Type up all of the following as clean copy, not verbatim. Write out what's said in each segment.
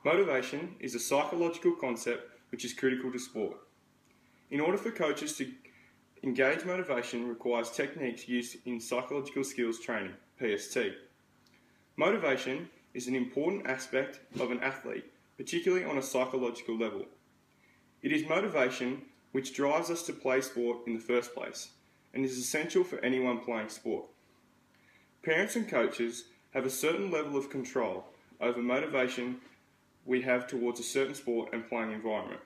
Motivation is a psychological concept which is critical to sport. In order for coaches to engage motivation requires techniques used in psychological skills training, PST. Motivation is an important aspect of an athlete, particularly on a psychological level. It is motivation which drives us to play sport in the first place and is essential for anyone playing sport. Parents and coaches have a certain level of control over motivation we have towards a certain sport and playing environment.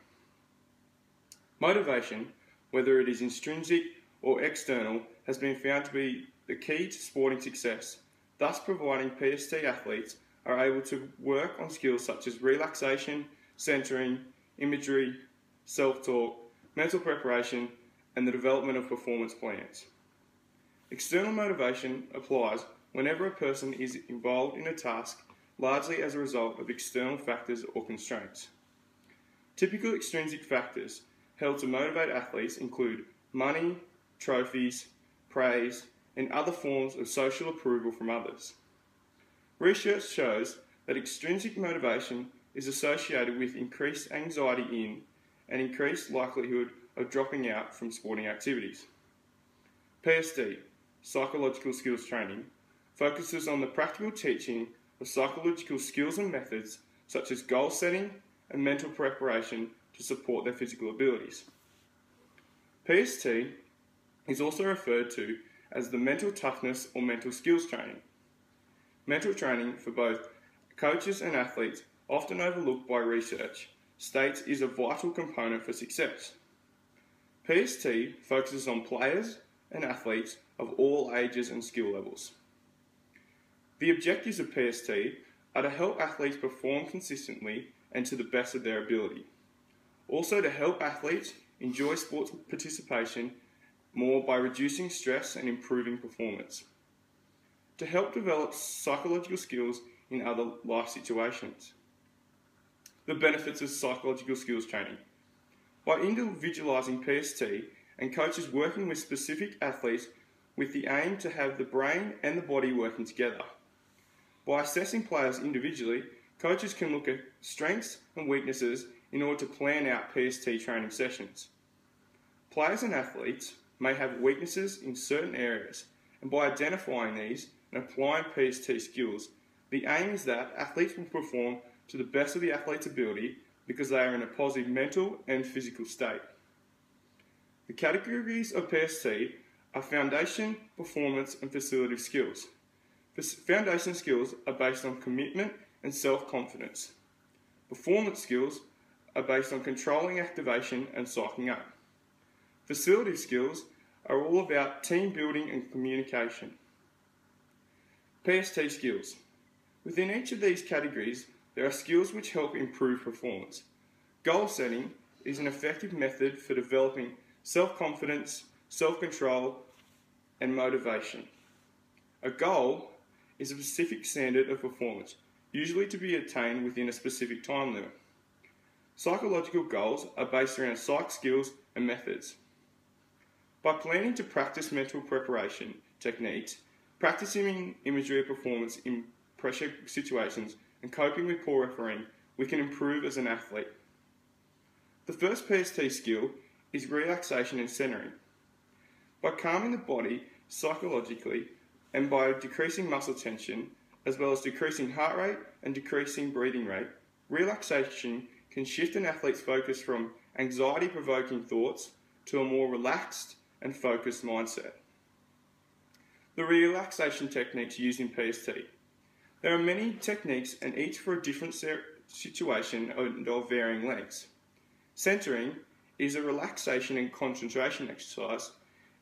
Motivation, whether it is intrinsic or external, has been found to be the key to sporting success, thus providing PST athletes are able to work on skills such as relaxation, centering, imagery, self-talk, mental preparation, and the development of performance plans. External motivation applies whenever a person is involved in a task largely as a result of external factors or constraints. Typical extrinsic factors held to motivate athletes include money, trophies, praise, and other forms of social approval from others. Research shows that extrinsic motivation is associated with increased anxiety in and increased likelihood of dropping out from sporting activities. PST, Psychological Skills Training, focuses on the practical teaching of psychological skills and methods such as goal setting and mental preparation to support their physical abilities. PST is also referred to as the mental toughness or mental skills training. Mental training for both coaches and athletes, often overlooked by research, states is a vital component for success. PST focuses on players and athletes of all ages and skill levels. The objectives of PST are to help athletes perform consistently and to the best of their ability. Also to help athletes enjoy sports participation more by reducing stress and improving performance. To help develop psychological skills in other life situations. The benefits of psychological skills training. By individualising PST and coaches working with specific athletes with the aim to have the brain and the body working together. By assessing players individually, coaches can look at strengths and weaknesses in order to plan out PST training sessions. Players and athletes may have weaknesses in certain areas, and by identifying these and applying PST skills, the aim is that athletes will perform to the best of the athlete's ability because they are in a positive mental and physical state. The categories of PST are foundation, performance, and facilitative skills. Foundation skills are based on commitment and self-confidence. Performance skills are based on controlling activation and psyching up. Facilitative skills are all about team building and communication. PST skills. Within each of these categories, there are skills which help improve performance. Goal setting is an effective method for developing self-confidence, self-control, and motivation. A goal is a specific standard of performance, usually to be attained within a specific time limit. Psychological goals are based around psych skills and methods. By planning to practice mental preparation techniques, practicing imagery of performance in pressure situations, and coping with poor refereeing, we can improve as an athlete. The first PST skill is relaxation and centering. By calming the body psychologically and by decreasing muscle tension, as well as decreasing heart rate and decreasing breathing rate, relaxation can shift an athlete's focus from anxiety-provoking thoughts to a more relaxed and focused mindset. The relaxation techniques used in PST. There are many techniques and each for a different situation and of varying lengths. Centering is a relaxation and concentration exercise,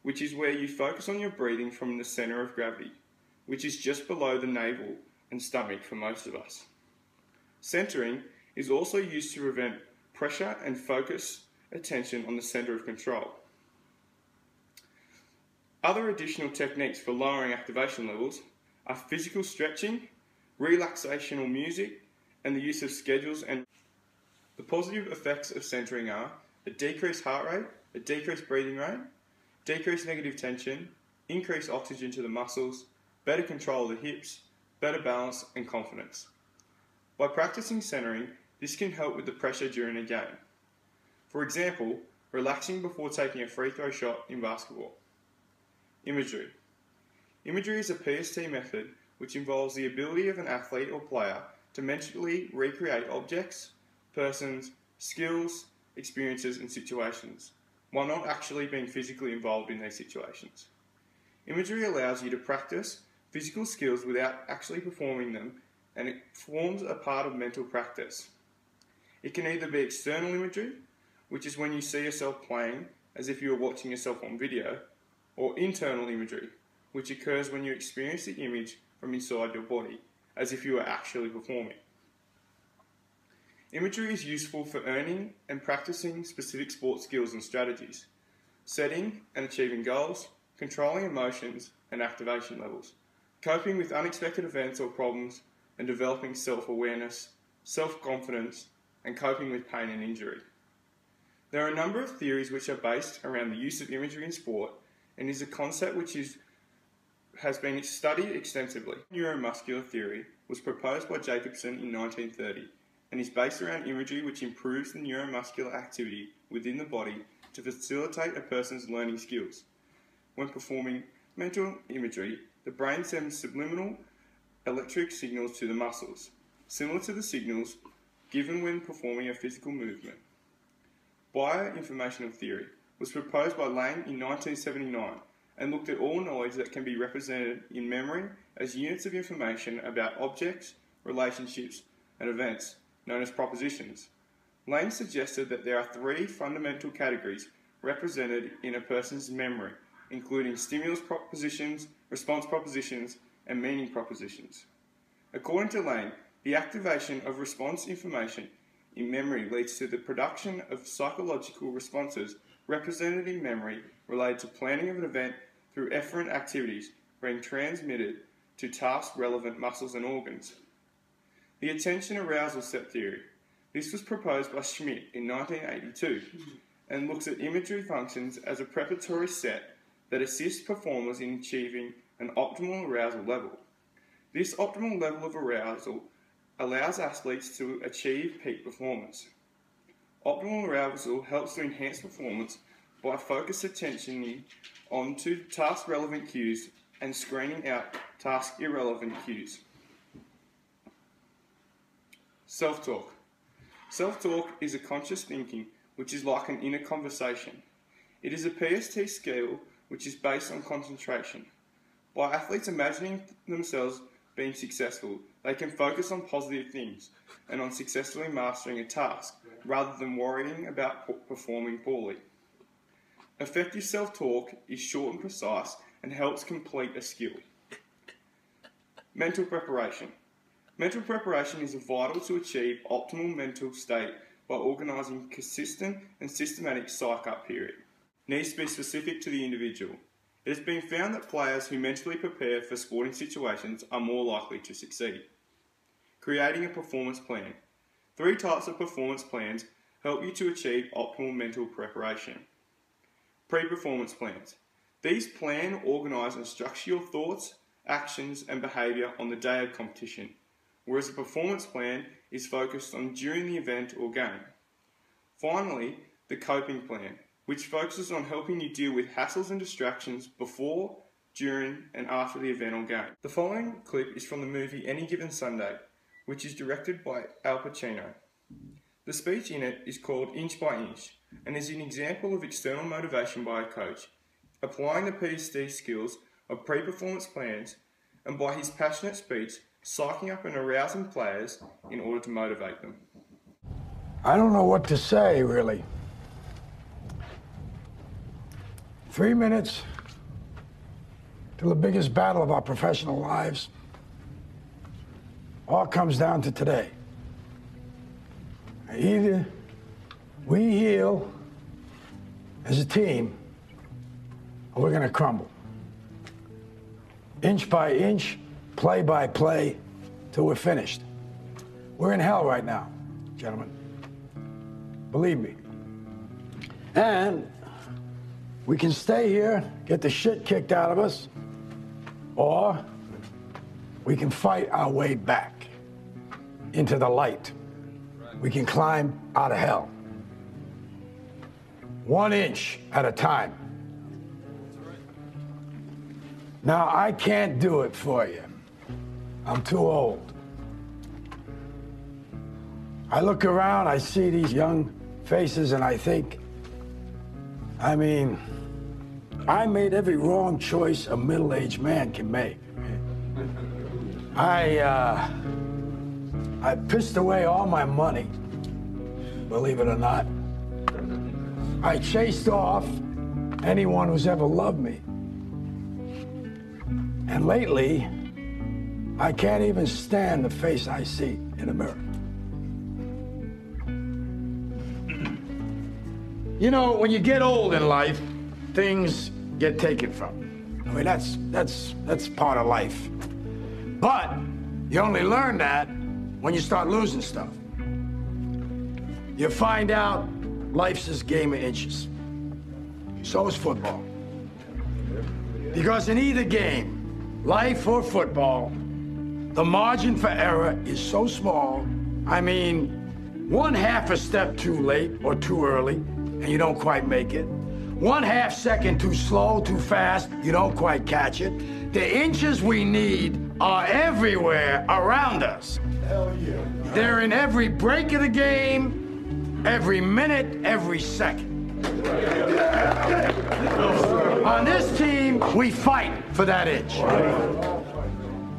which is where you focus on your breathing from the centre of gravity, which is just below the navel and stomach for most of us. Centering is also used to prevent pressure and focus attention on the centre of control. Other additional techniques for lowering activation levels are physical stretching, relaxational music, and the use of schedules. And the positive effects of centering are a decreased heart rate, a decreased breathing rate, decreased negative tension, increased oxygen to the muscles, better control of the hips, better balance and confidence. By practicing centering, This can help with the pressure during a game. For example, relaxing before taking a free throw shot in basketball. Imagery. Imagery is a PST method which involves the ability of an athlete or player to mentally recreate objects, persons, skills, experiences and situations, while not actually being physically involved in these situations. Imagery allows you to practice physical skills without actually performing them, and it forms a part of mental practice. It can either be external imagery, which is when you see yourself playing as if you were watching yourself on video, or internal imagery, which occurs when you experience the image from inside your body, as if you were actually performing. Imagery is useful for earning and practicing specific sports skills and strategies, setting and achieving goals, controlling emotions and activation levels, coping with unexpected events or problems, and developing self-awareness, self-confidence, and coping with pain and injury. There are a number of theories which are based around the use of imagery in sport, and is a concept which has been studied extensively. Neuromuscular theory was proposed by Jacobson in 1930 and is based around imagery which improves the neuromuscular activity within the body to facilitate a person's learning skills. When performing mental imagery, the brain sends subliminal electric signals to the muscles, similar to the signals given when performing a physical movement. Bioinformational theory was proposed by Lang in 1979 and looked at all knowledge that can be represented in memory as units of information about objects, relationships, and events, known as propositions. Lang suggested that there are three fundamental categories represented in a person's memory, including stimulus propositions, response propositions, and meaning propositions. According to Lang, the activation of response information in memory leads to the production of psychological responses represented in memory related to planning of an event through efferent activities being transmitted to task-relevant muscles and organs. The attention arousal set theory. This was proposed by Schmidt in 1982 and looks at imagery functions as a preparatory set that assists performers in achieving an optimal arousal level. This optimal level of arousal allows athletes to achieve peak performance. Optimal arousal helps to enhance performance by focused attention onto task-relevant cues and screening out task-irrelevant cues. Self-talk. Self-talk is a conscious thinking which is like an inner conversation. It is a PST skill which is based on concentration. By athletes imagining themselves being successful, they can focus on positive things and on successfully mastering a task rather than worrying about performing poorly. Effective self-talk is short and precise and helps complete a skill. Mental preparation. Mental preparation is vital to achieve optimal mental state by organising consistent and systematic psych-up period. Needs to be specific to the individual. It has been found that players who mentally prepare for sporting situations are more likely to succeed. Creating a performance plan. 3 types of performance plans help you to achieve optimal mental preparation. Pre-performance plans. These plan, organise and structure your thoughts, actions and behaviour on the day of competition, whereas a performance plan is focused on during the event or game. Finally, the coping plan, which focuses on helping you deal with hassles and distractions before, during and after the event or game. The following clip is from the movie Any Given Sunday, which is directed by Al Pacino. The speech in it is called Inch by Inch and is an example of external motivation by a coach, applying the PST skills of pre-performance plans and by his passionate speech, psyching up and arousing players in order to motivate them. I don't know what to say, really. 3 minutes till the biggest battle of our professional lives. All comes down to today. Either we heal as a team, or we're going to crumble. Inch by inch, play by play, till we're finished. We're in hell right now, gentlemen. Believe me. And we can stay here, get the shit kicked out of us, or we can fight our way back into the light. we can climb out of hell. 1 inch at a time. Now, I can't do it for you. I'm too old. I look around, I see these young faces, and I think, I mean, I made every wrong choice a middle-aged man can make. I pissed away all my money, believe it or not. I chased off anyone who's ever loved me. And lately, I can't even stand the face I see in the mirror. You know, when you get old in life, things get taken from you. I mean, that's part of life. But you only learn that when you start losing stuff. You find out life's this game of inches. So is football. Because in either game, life or football, the margin for error is so small. I mean, 1/2 a step too late or too early, and you don't quite make it. 1/2 second too slow, too fast, you don't quite catch it. The inches we need are everywhere around us. Hell yeah. They're in every break of the game, every minute, every second. On this team, we fight for that inch.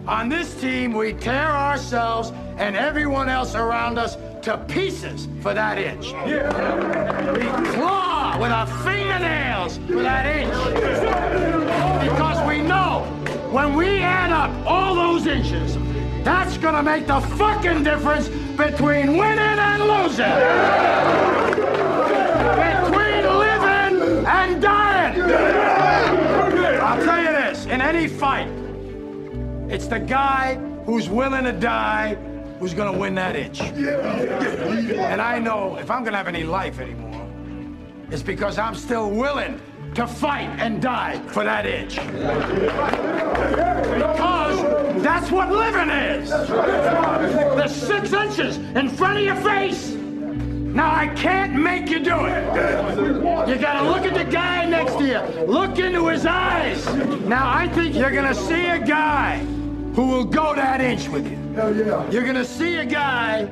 On this team, we tear ourselves and everyone else around us to pieces for that inch. We claw with our fingernails for that inch. Because we know when we add up all those inches, that's gonna make the fucking difference between winning and losing. Between living and dying. I'll tell you this, in any fight, it's the guy who's willing to die who's gonna win that inch. And I know if I'm gonna have any life anymore, it's because I'm still willing to fight and die for that inch. Because that's what living is. The 6 inches in front of your face. Now, I can't make you do it. You gotta look at the guy next to you. Look into his eyes. Now, I think you're gonna see a guy who will go that inch with you. Hell yeah. You're gonna see a guy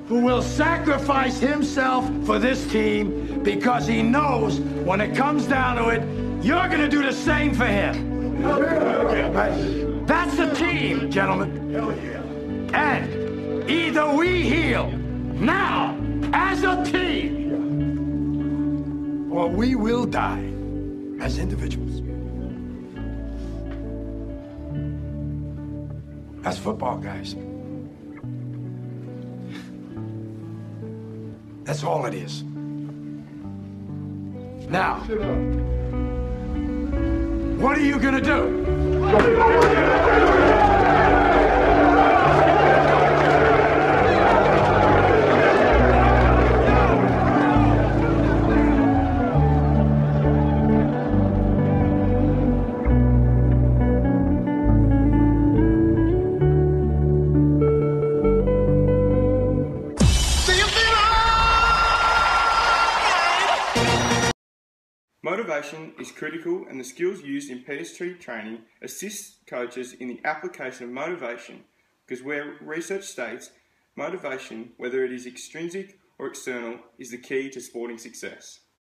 who will sacrifice himself for this team because he knows when it comes down to it, you're gonna do the same for him. That's the team, gentlemen. Hell yeah. And either we heal now as a team, or we will die as individuals. That's football, guys. That's all it is. Now, what are you gonna do? Motivation is critical, and the skills used in PS3 training assist coaches in the application of motivation, because where research states motivation, whether it is extrinsic or external, is the key to sporting success.